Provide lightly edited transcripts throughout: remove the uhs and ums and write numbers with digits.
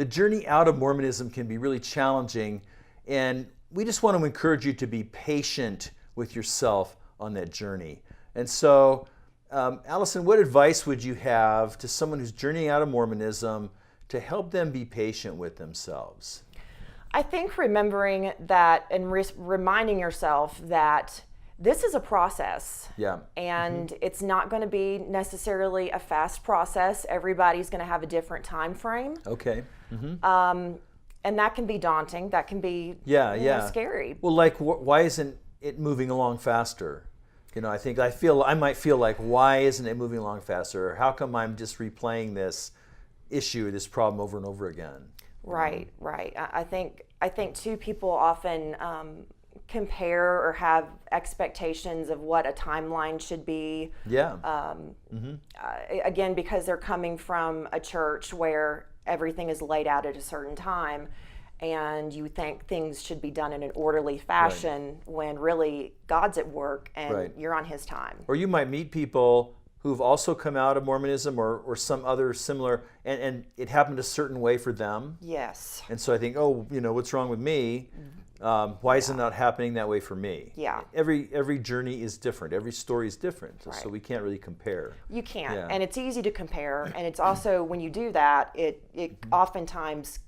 the journey out of Mormonism can be really challenging, and we just want to encourage you to be patient with yourself on that journey. And so, Allison, what advice would you have to someone who's journeying out of Mormonism to help them be patient with themselves? I think remembering that and reminding yourself that this is a process. Yeah. And it's not going to be necessarily a fast process. Everybody's going to have a different time frame. Okay. And that can be daunting. That can be scary. Well, like, why isn't it moving along faster? You know, I might feel like, why isn't it moving along faster? Or how come I'm just replaying this issue, this problem over and over again? Right. I think too, people often compare or have expectations of what a timeline should be. Yeah. Again, because they're coming from a church where everything is laid out at a certain time, and you think things should be done in an orderly fashion, when really God's at work and you're on His time. Or you might meet people who've also come out of Mormonism or some other similar, and it happened a certain way for them. Yes. And so I think, what's wrong with me? Why is it not happening that way for me? Yeah. Every journey is different. Every story is different. Right. So we can't really compare. You can't. Yeah. And it's easy to compare. And it's also, when you do that, it oftentimes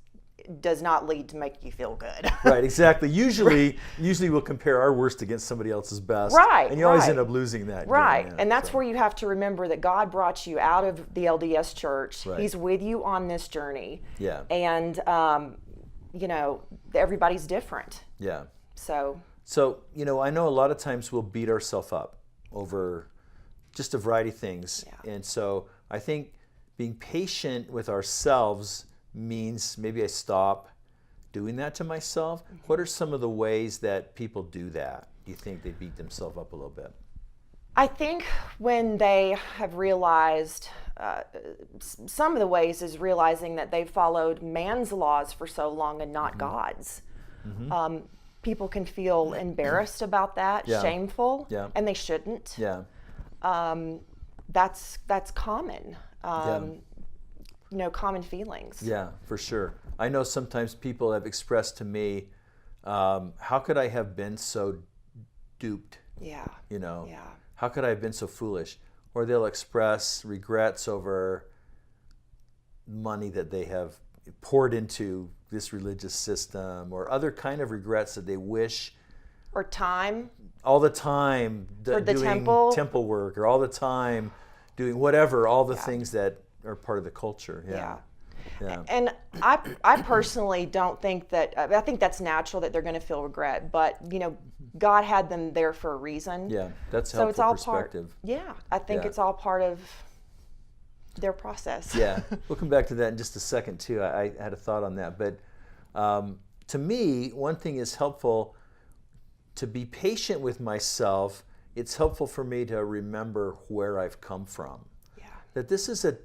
does not lead to make you feel good. Right, exactly. Usually we'll compare our worst against somebody else's best. Right. And you always end up losing that. Right. And that's where you have to remember that God brought you out of the LDS church. Right. He's with you on this journey. Yeah. And everybody's different. Yeah. So, I know a lot of times we'll beat ourselves up over just a variety of things. Yeah. And so I think being patient with ourselves means maybe I stop doing that to myself. Mm-hmm. What are some of the ways that people do that? Do you think they beat themselves up a little bit? I think when they have realized, some of the ways is realizing that they've followed man's laws for so long and not God's. Mm-hmm. People can feel embarrassed about that, shameful, and they shouldn't. Yeah. That's common. Common feelings. Yeah, for sure. I know sometimes people have expressed to me, how could I have been so duped? Yeah. Yeah. How could I have been so foolish? Or they'll express regrets over money that they have poured into this religious system, or other kind of regrets that they wish. Or time. All the time doing temple work, or all the time doing whatever, all the things that are part of the culture. Yeah. And I personally don't think that, I think that's natural that they're going to feel regret, but God had them there for a reason. Yeah, that's helpful, so it's all perspective. I think it's all part of their process. Yeah, we'll come back to that in just a second too. I had a thought on that, but to me, one thing is helpful to be patient with myself. It's helpful for me to remember where I've come from. Yeah. That this is an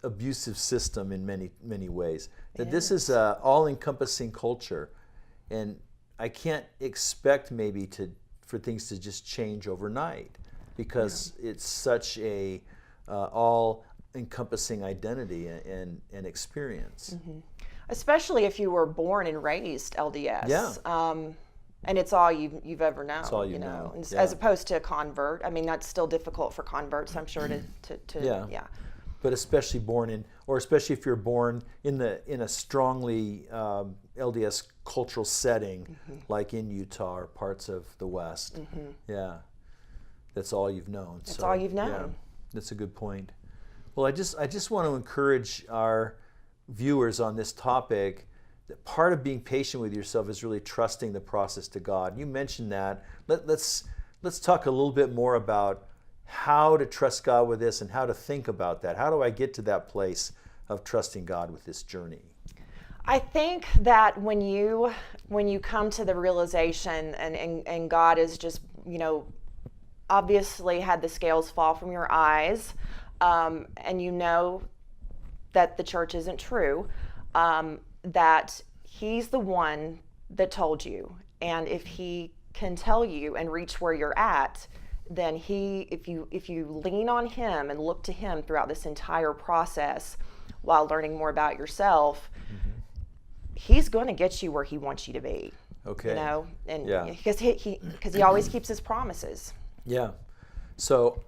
abusive system in many ways. That this is an all-encompassing culture, and I can't expect maybe for things to just change overnight, because it's such a all-encompassing identity and experience. Mm-hmm. Especially if you were born and raised LDS. Yeah. And it's all you've ever known. It's all you know. As opposed to a convert. I mean, that's still difficult for converts, I'm sure, to But especially especially if you're born in a strongly LDS cultural setting, like in Utah or parts of the West. Mm-hmm. Yeah, that's all you've known. That's all you've known. Yeah, that's a good point. Well, I just want to encourage our viewers on this topic that part of being patient with yourself is really trusting the process to God. You mentioned that. Let's talk a little bit more about how to trust God with this and how to think about that. How do I get to that place of trusting God with this journey? I think that when you come to the realization and God is just, obviously had the scales fall from your eyes, and you know that the church isn't true, that He's the one that told you. And if He can tell you and reach where you're at, then if you lean on Him and look to Him throughout this entire process while learning more about yourself, He's going to get you where he wants you to be. Okay. You know, and Yeah. because he always keeps his promises. Yeah. So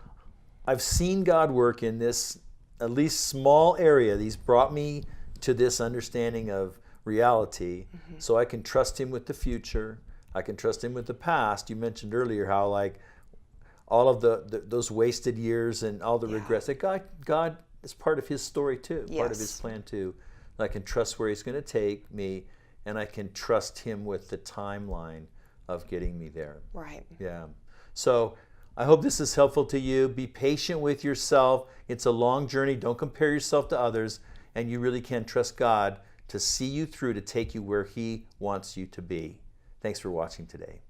I've seen God work in this at least small area. He's brought me to this understanding of reality, so I can trust him with the future. I can trust him with the past. You mentioned earlier how like all of those wasted years and all the regrets that God is part of his story too, part of his Yes. plan too. I can trust where he's going to take me, and I can trust him with the timeline of getting me there. Right. Yeah. So I hope this is helpful to you. Be patient with yourself. It's a long journey. Don't compare yourself to others, and you really can trust God to see you through, to take you where he wants you to be. Thanks for watching today.